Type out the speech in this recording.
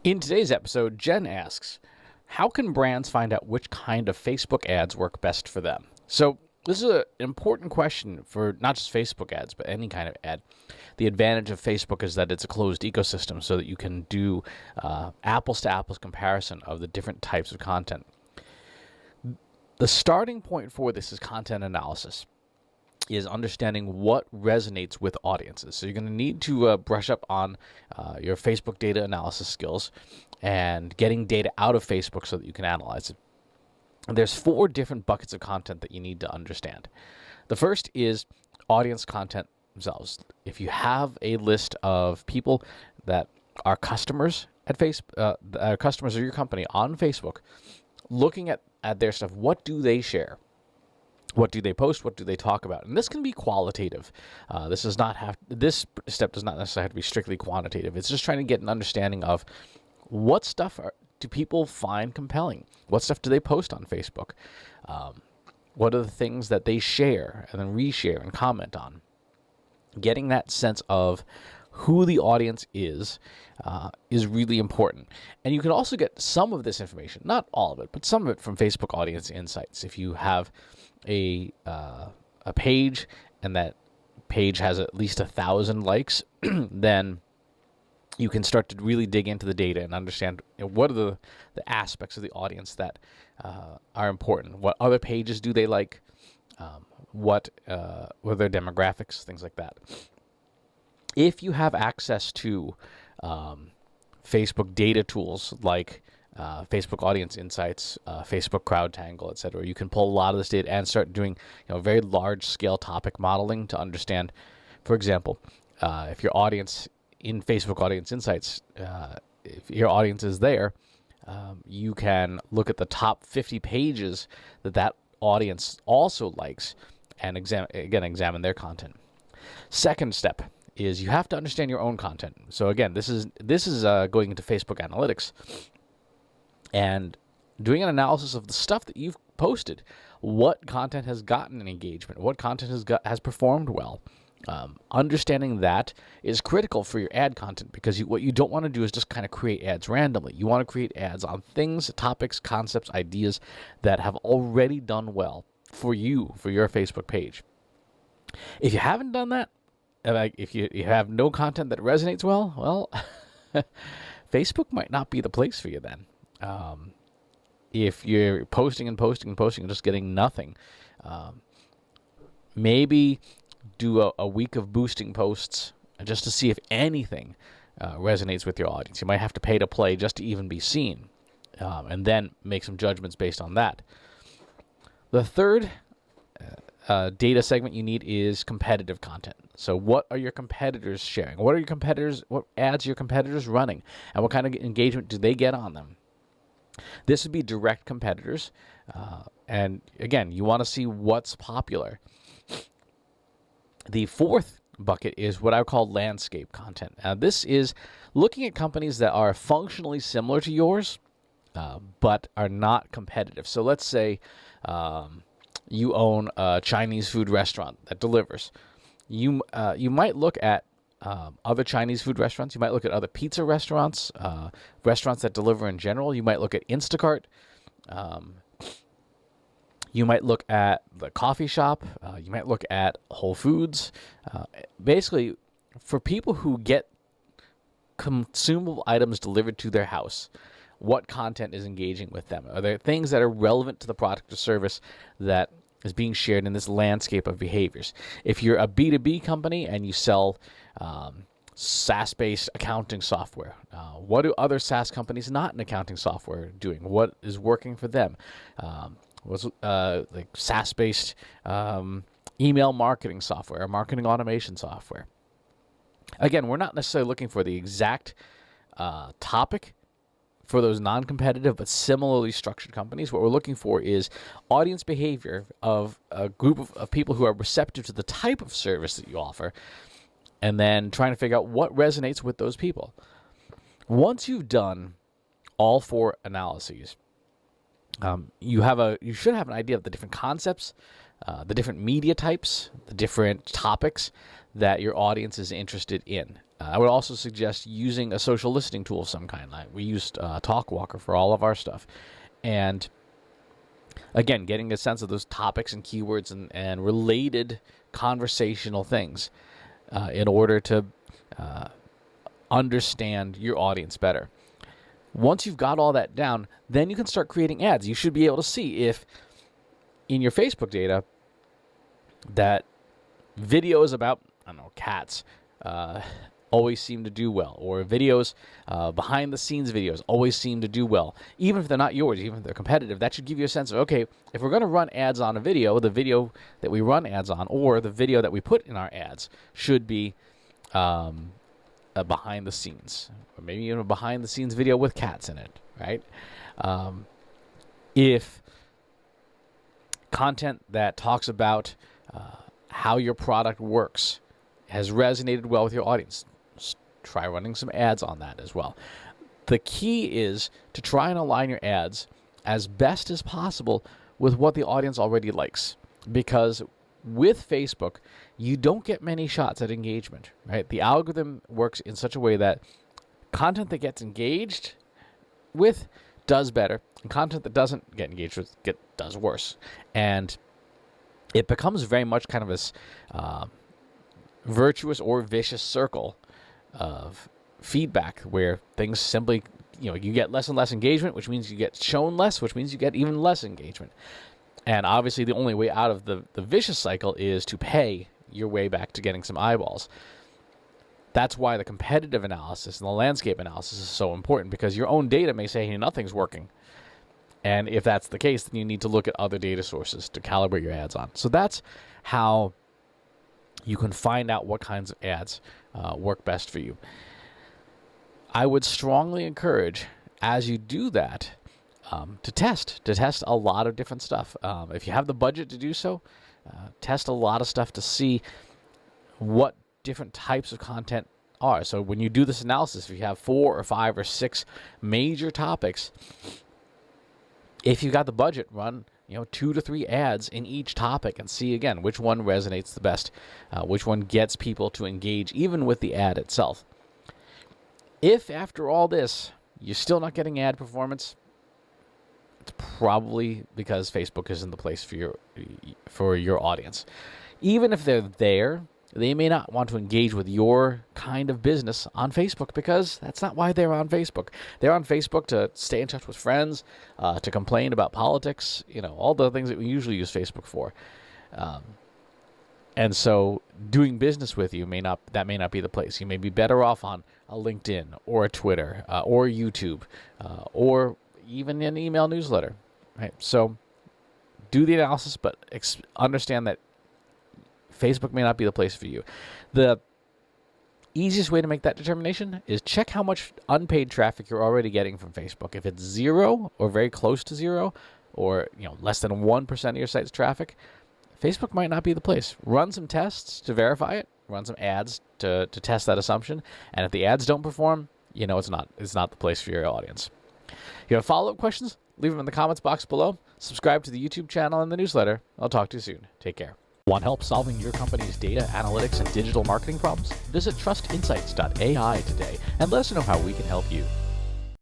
In today's episode, Jen asks, how can brands find out which kind of Facebook ads work best for them? So this is an important question for not just Facebook ads, but any kind of ad. The advantage of Facebook is that it's a closed ecosystem so that you can do apples-to-apples comparison of the different types of content. The starting point for this is content analysis, is understanding what resonates with audiences. So you're going to need to brush up on your Facebook data analysis skills and getting data out of Facebook so that you can analyze it. And there's 4 different buckets of content that you need to understand. The first is audience content themselves. If you have a list of people that are customers at Facebook, customers of your company on Facebook, looking at their stuff, what do they share? What do they post? What do they talk about? And this can be qualitative. This step does not necessarily have to be strictly quantitative. It's just trying to get an understanding of what stuff do people find compelling? What stuff do they post on Facebook? What are the things that they share and then reshare and comment on? Getting that sense of who the audience is really important. And you can also get some of this information, not all of it, but some of it from Facebook Audience Insights. If you have a page and that page has at least 1,000 likes, then you can start to really dig into the data and understand what are the aspects of the audience that are important. What other pages do they like? What are their demographics? Things like that. If you have access to Facebook data tools like Facebook Audience Insights, Facebook CrowdTangle, etc., you can pull a lot of this data and start doing very large-scale topic modeling to understand. For example, if your audience in Facebook Audience Insights, if your audience is there, you can look at the top 50 pages that audience also likes and examine their content. Second step is you have to understand your own content. So again, this is going into Facebook Analytics and doing an analysis of the stuff that you've posted. What content has gotten an engagement? What content has performed well? Understanding that is critical for your ad content, because what you don't want to do is just kind of create ads randomly. You want to create ads on things, topics, concepts, ideas that have already done well for you, for your Facebook page. If you haven't done that, if you have no content that resonates well, Facebook might not be the place for you then. If you're posting and just getting nothing, maybe do a week of boosting posts just to see if anything resonates with your audience. You might have to pay to play just to even be seen, and then make some judgments based on that. The third data segment you need is competitive content. So what are your competitors sharing? What ads are your competitors running? And what kind of engagement do they get on them? This would be direct competitors. And again, you want to see what's popular. The fourth bucket is what I call landscape content. This is looking at companies that are functionally similar to yours, but are not competitive. So let's say you own a Chinese food restaurant that delivers. You might look at other Chinese food restaurants. You might look at other pizza restaurants, restaurants that deliver in general. You might look at Instacart. You might look at the coffee shop. You might look at Whole Foods. Basically, for people who get consumable items delivered to their house, what content is engaging with them? Are there things that are relevant to the product or service that is being shared in this landscape of behaviors? If you're a B2B company and you sell SaaS-based accounting software, what do other SaaS companies not in accounting software doing? What is working for them? What's like SaaS-based email marketing software or marketing automation software? Again, we're not necessarily looking for the exact topic for those non-competitive but similarly structured companies. What we're looking for is audience behavior of a group of people who are receptive to the type of service that you offer, and then trying to figure out what resonates with those people. Once you've done all 4 analyses, you should have an idea of the different concepts, the different media types, the different topics that your audience is interested in. I would also suggest using a social listening tool of some kind. We used TalkWalker for all of our stuff. And again, getting a sense of those topics and keywords and related conversational things in order to understand your audience better. Once you've got all that down, then you can start creating ads. You should be able to see if in your Facebook data that videos about, I don't know, cats always seem to do well, or videos, behind the scenes videos always seem to do well. Even if they're not yours, even if they're competitive, that should give you a sense of, okay, if we're going to run ads on a video, the video that we run ads on, or the video that we put in our ads should be a behind the scenes, or maybe even a behind the scenes video with cats in it, right? If content that talks about how your product works has resonated well with your audience, try running some ads on that as well. The key is to try and align your ads as best as possible with what the audience already likes, because with Facebook, you don't get many shots at engagement, right? The algorithm works in such a way that content that gets engaged with does better, and content that doesn't get engaged with does worse. And it becomes very much kind of this virtuous or vicious circle of feedback where things simply, you get less and less engagement, which means you get shown less, which means you get even less engagement. And obviously the only way out of the vicious cycle is to pay your way back to getting some eyeballs. That's why the competitive analysis and the landscape analysis is so important, because your own data may say, hey, nothing's working. And if that's the case, then you need to look at other data sources to calibrate your ads on. So that's how you can find out what kinds of ads work best for you. I would strongly encourage, as you do that, to test a lot of different stuff. If you have the budget to do so, test a lot of stuff to see what different types of content are. So when you do this analysis, if you have 4 or 5 or 6 major topics, if you got the budget, run 2 to 3 ads in each topic and see again which one resonates the best, which one gets people to engage even with the ad itself. If after all this you're still not getting ad performance, it's probably because Facebook isn't the place for your audience. Even if they're there, they may not want to engage with your kind of business on Facebook, because that's not why they're on Facebook. They're on Facebook to stay in touch with friends, to complain about politics, all the things that we usually use Facebook for. And so doing business with you may not be the place. You may be better off on a LinkedIn or a Twitter or YouTube or even an email newsletter, right? So do the analysis, but understand that Facebook may not be the place for you. The easiest way to make that determination is check how much unpaid traffic you're already getting from Facebook. If it's 0 or very close to 0, or less than 1% of your site's traffic, Facebook might not be the place. Run some tests to verify it. Run some ads to test that assumption. And if the ads don't perform, it's not the place for your audience. If you have follow-up questions, leave them in the comments box below. Subscribe to the YouTube channel and the newsletter. I'll talk to you soon. Take care. Want help solving your company's data analytics and digital marketing problems? Visit trustinsights.ai today and let us know how we can help you.